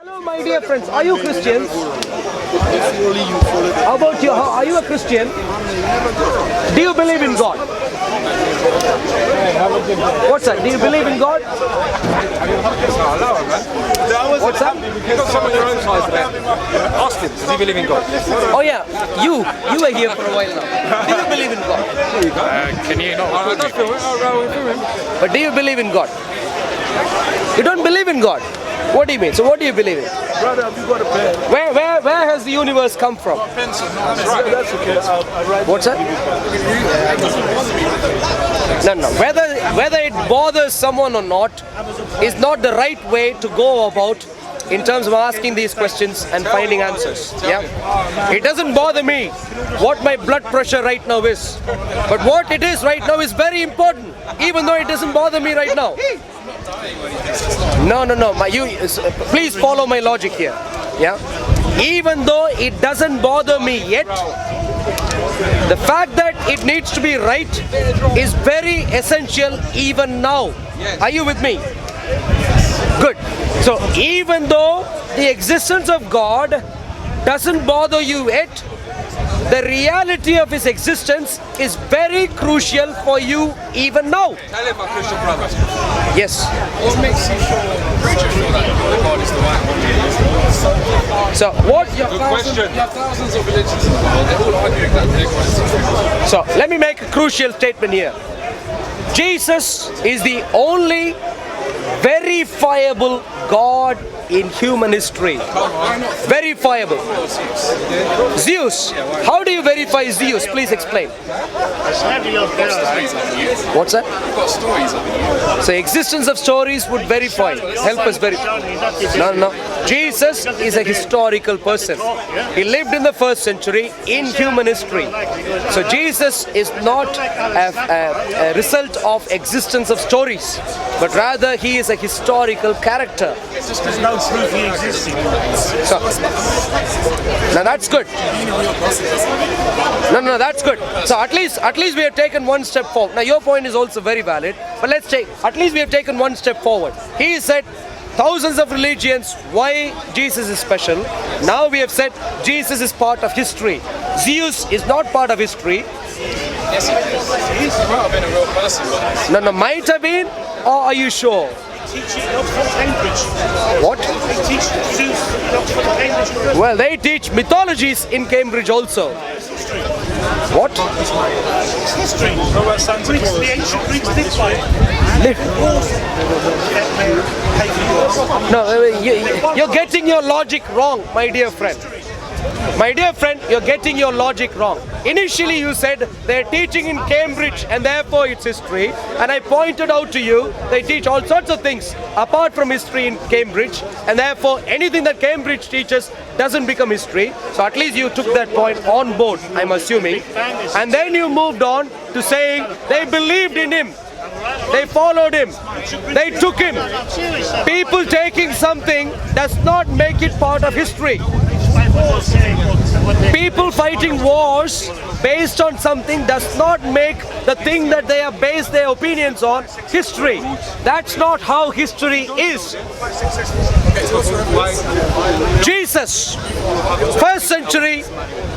Hello, my dear friends. Are you Christians? How about you? Are you a Christian? Do you believe in God? What's that? Do you believe in God? What's that? Ask him, does he believe in God? Oh yeah, you were here for a while now. Do you believe in God? Can you not record me? But do you believe in God? You don't believe in God? What do you mean? So what do you believe in? Brother, have you got a pen? Where has the universe come from? That's okay. I'll write. What's that? No. Whether it bothers someone or not is not the right way to go about in terms of asking these questions and finding answers. Yeah, it doesn't bother me what my blood pressure right now is, but what it is right now is very important, even though it doesn't bother me right now. No. Please follow my logic here. Yeah, even though it doesn't bother me yet, the fact that it needs to be right is very essential even now. Are you with me? Good. So even though the existence of God doesn't bother you yet, the reality of His existence is very crucial for you even now. Tell him, my Christian brothers. Yes. What makes you sure that God is the right one? So what? You have thousands of religions in the world. They're all arguing that they're God is. So let me make a crucial statement here. Jesus is the only verifiable God in human history. Verifiable. ZEUS. How do you verify ZEUS? Please explain. What's that? So existence of stories would verify. Help us verify. No. Jesus is a historical person. He lived in the first century in human history. So Jesus is not a result of existence of stories, but rather He is a historical character. There's no proof he existed. So, now that's good. No, that's good. So at least we have taken one step forward. Now your point is also very valid, but at least we have taken one step forward. He said thousands of religions, why Jesus is special. Now we have said Jesus is part of history. ZEUS is not part of history. Yes, he might have been a real person. No, might have been, or are you sure? Teach it in Oxford, Cambridge. What? They teach ZEUS in Oxford, Cambridge. Well, they teach mythologies in Cambridge also. It's history. What? It's history. The ancient Greeks did by it. No, you're getting your logic wrong, my dear friend. My dear friend, you're getting your logic wrong. Initially you said they're teaching in Cambridge and therefore it's history, and I pointed out to you they teach all sorts of things apart from history in Cambridge, and therefore anything that Cambridge teaches doesn't become history. So at least you took that point on board, I'm assuming. And then you moved on to saying they believed in him. They followed him. They took him. People taking something does not make it part of history. People fighting wars based on something does not make the thing that they have based their opinions on history. That's not how history is. Jesus, first century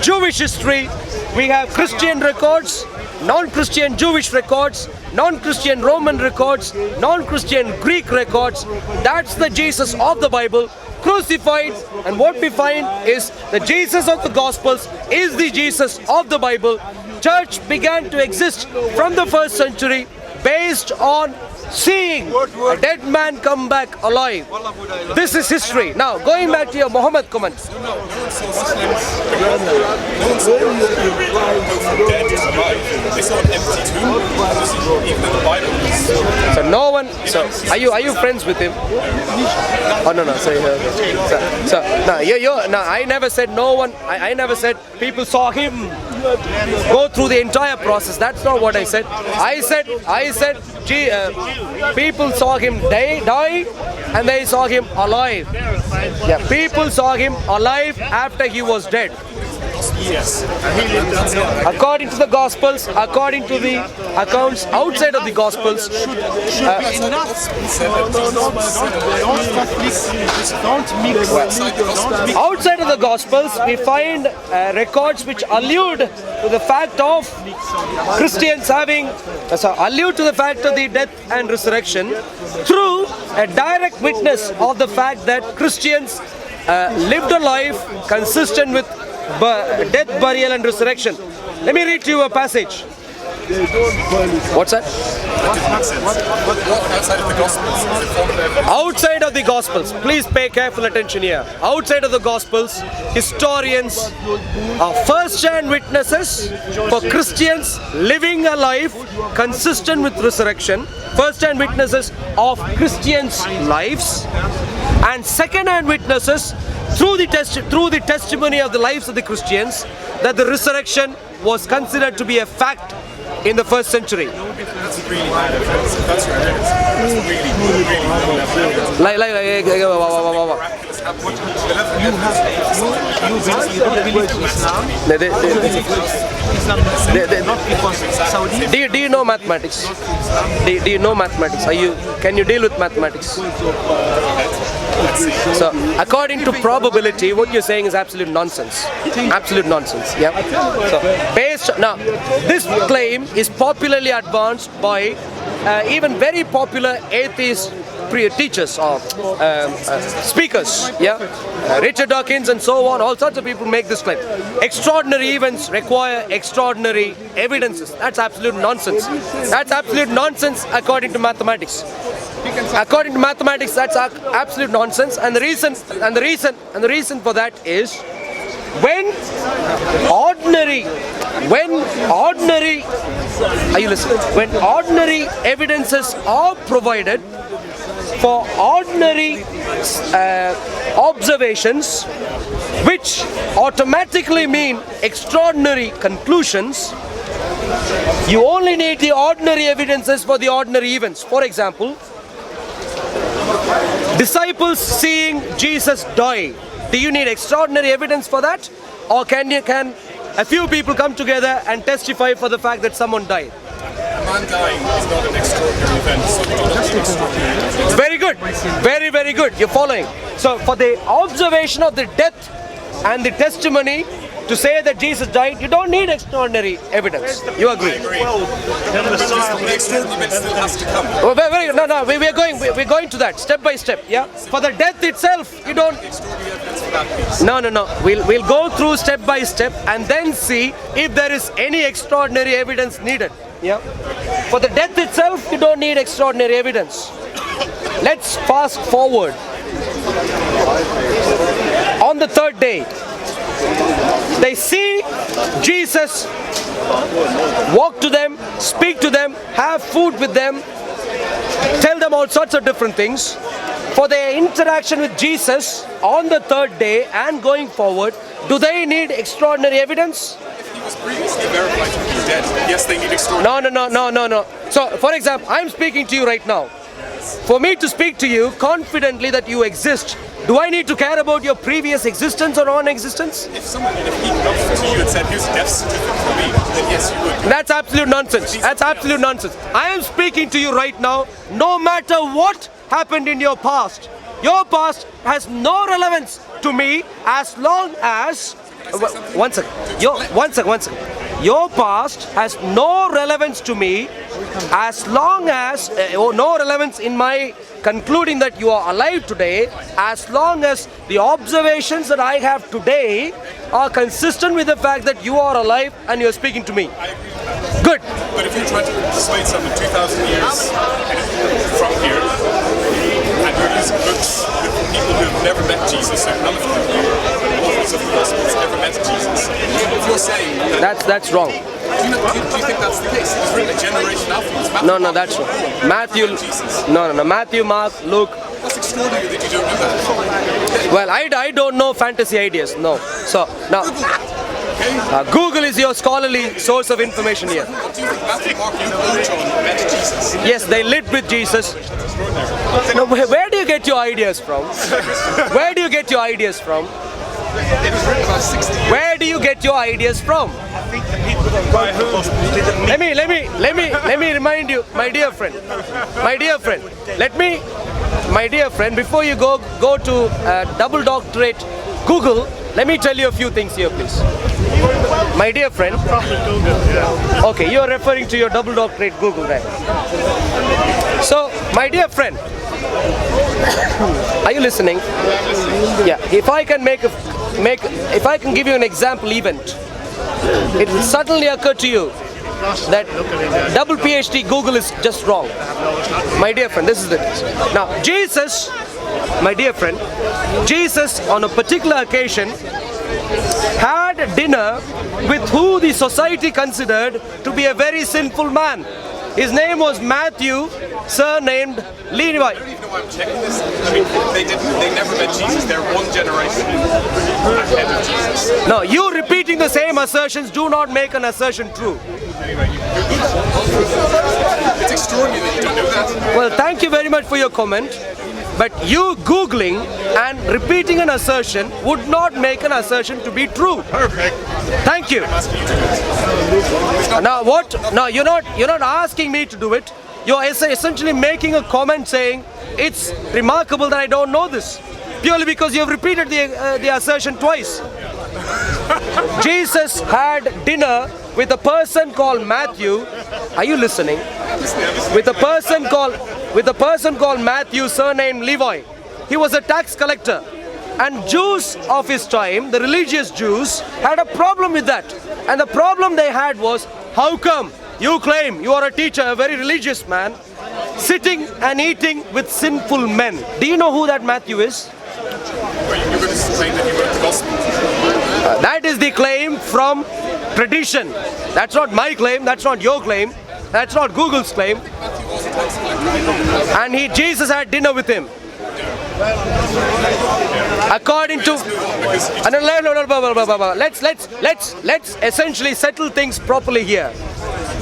Jewish history, we have Christian records, non-Christian Jewish records, non-Christian Roman records, non-Christian Greek records. That's the Jesus of the Bible, crucified, and what we find is the Jesus of the Gospels is the Jesus of the Bible. Church began to exist from the first century based on seeing a dead man come back alive. This is history. Now, going back to your Muhammad comment. So no one. So are you friends with him? Oh no. I never said no one. I never said people saw him go through the entire process. That's not what I said. I said, people saw him die and they saw him alive. Yeah, people saw him alive after he was dead. Yes. And he lived on the earth. According to the Gospels, according to the accounts outside of the Gospels, outside of the Gospels, we find records which allude to the fact of Christians allude to the fact of the death and resurrection through a direct witness of the fact that Christians lived a life consistent with death, burial and resurrection. Let me read to you a passage. What's that? Outside of the Gospels? Outside of the Gospels, please pay careful attention here. Outside of the Gospels, historians are first-hand witnesses for Christians living a life consistent with resurrection, first-hand witnesses of Christians' lives, and second-hand witnesses through the testimony of the lives of the Christians that the resurrection was considered to be a fact in the first century. That's really bad evidence. That's your evidence. That's really Do you know mathematics? Do you know mathematics? Can you deal with mathematics? So, according to probability, what you're saying is absolute nonsense. Absolute nonsense. Yeah. So, now, this claim is popularly advanced by even very popular atheist teachers or speakers. Yeah. Richard Dawkins and so on. All sorts of people make this claim. Extraordinary events require extraordinary evidences. That's absolute nonsense. That's absolute nonsense according to mathematics. According to mathematics, that's absolute nonsense, and the reason for that is when ordinary evidences are provided for ordinary observations, which automatically mean extraordinary conclusions, you only need the ordinary evidences for the ordinary events. For example, disciples seeing Jesus die. Do you need extraordinary evidence for that? Or can a few people come together and testify for the fact that someone died? A man dying is not an extraordinary event, so you don't need extraordinary evidence. Very good. Very, very good. You're following. So for the observation of the death and the testimony to say that Jesus died, you don't need extraordinary evidence. You agree? I agree. The extraordinary event still has to come. Oh, very good. No, we're going to that step by step. Yeah. For the death itself, you don't. Extraordinary evidence for that piece. No. We'll go through step by step and then see if there is any extraordinary evidence needed. Yeah. For the death itself, you don't need extraordinary evidence. Let's fast forward. On the third day, they see Jesus walk to them, speak to them, have food with them, tell them all sorts of different things. For their interaction with Jesus on the third day and going forward, do they need extraordinary evidence? If he was previously verified to be dead, yes, they need extraordinary No. So, for example, I'm speaking to you right now. For me to speak to you confidently that you exist, do I need to care about your previous existence or non-existence? If someone in a heat got to you and said, here's a death certificate for me, then yes, you would. That's absolute nonsense. That's absolute nonsense. I am speaking to you right now, no matter what happened in your past. Your past has no relevance to me as long as... One second. Your past has no relevance to me as long as... no relevance in my concluding that you are alive today, as long as the observations that I have today are consistent with the fact that you are alive and you are speaking to me. I agree with that. Good. But if you're trying to persuade someone 2,000 years from here, and you're using books with people who have never met Jesus, and none of them, authors of the Gospels, ever met Jesus, if you're saying that... That's wrong. Do you think that's the case? It was written a generation afterwards. No, that's wrong. Matthew, Matthew, Mark, Luke. That's extraordinary that you don't know that. Well, I don't know fantasy ideas, no. So, now, Google is your scholarly source of information here. Do you think Matthew, Mark, Luke, or John met Jesus? Yes, they lived with Jesus. No, where do you get your ideas from? Where do you get your ideas from? It was written about 60 years. Where do you get your ideas from? I think the people that wrote the Gospels didn't mean Let me remind you, my dear friend, before you go to double doctorate Google, let me tell you a few things here, please. My dear friend, okay, you are referring to your double doctorate Google, right? So, my dear friend, are you listening? Yeah. If I can if I can give you an example event, it will suddenly occur to you that double PhD Google is just wrong. My dear friend, this is it. Now, Jesus, my dear friend, Jesus on a particular occasion had dinner with who the society considered to be a very sinful man. His name was Matthew, surnamed Levi. I don't even know why I'm checking this. I mean, they never met Jesus. They're one generation ahead of Jesus. No, you repeating the same assertions do not make an assertion true. Anyway, you Google it. It's extraordinary that you don't know that. Well, thank you very much for your comment. But you Googling and repeating an assertion would not make an assertion to be true. Perfect. Thank you. I'm asking you to do it. Now what? No, you're not asking me to do it. You're essentially making a comment saying it's remarkable that I don't know this, purely because you have repeated the assertion twice. Jesus had dinner with a person called Matthew. Are you listening? With a person called Matthew, surnamed Levi. He was a tax collector. And Jews of his time, the religious Jews, had a problem with that. And the problem they had was, how come you claim you are a teacher, a very religious man, sitting and eating with sinful men? Do you know who that Matthew is? You're going to claim that you wrote the Gospel. That is the claim from tradition. That's not my claim, that's not your claim, that's not Google's claim. And Jesus had dinner with him. According to, let's essentially settle things properly here.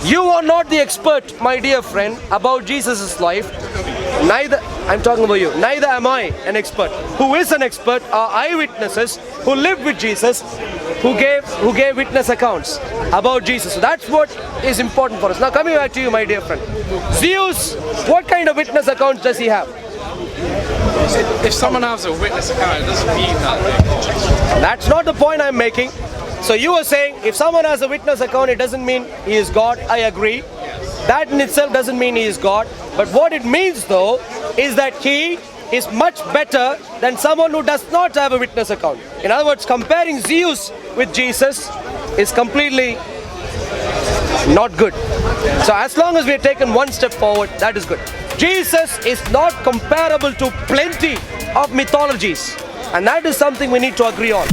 You are not the expert, my dear friend, about Jesus' life. Neither, I'm talking about you, neither am I an expert. Who is an expert are eyewitnesses who lived with Jesus, who gave witness accounts about Jesus. So that's what is important for us. Now coming back to you, my dear friend. ZEUS, what kind of witness accounts does he have? If someone has a witness account, it doesn't mean that. That's not the point I'm making. So you are saying if someone has a witness account, it doesn't mean he is God. I agree. That in itself doesn't mean he is God. But what it means though is that he is much better than someone who does not have a witness account. In other words, comparing ZEUS with Jesus is completely not good. So as long as we have taken one step forward, that is good. Jesus is not comparable to plenty of mythologies, and that is something we need to agree on.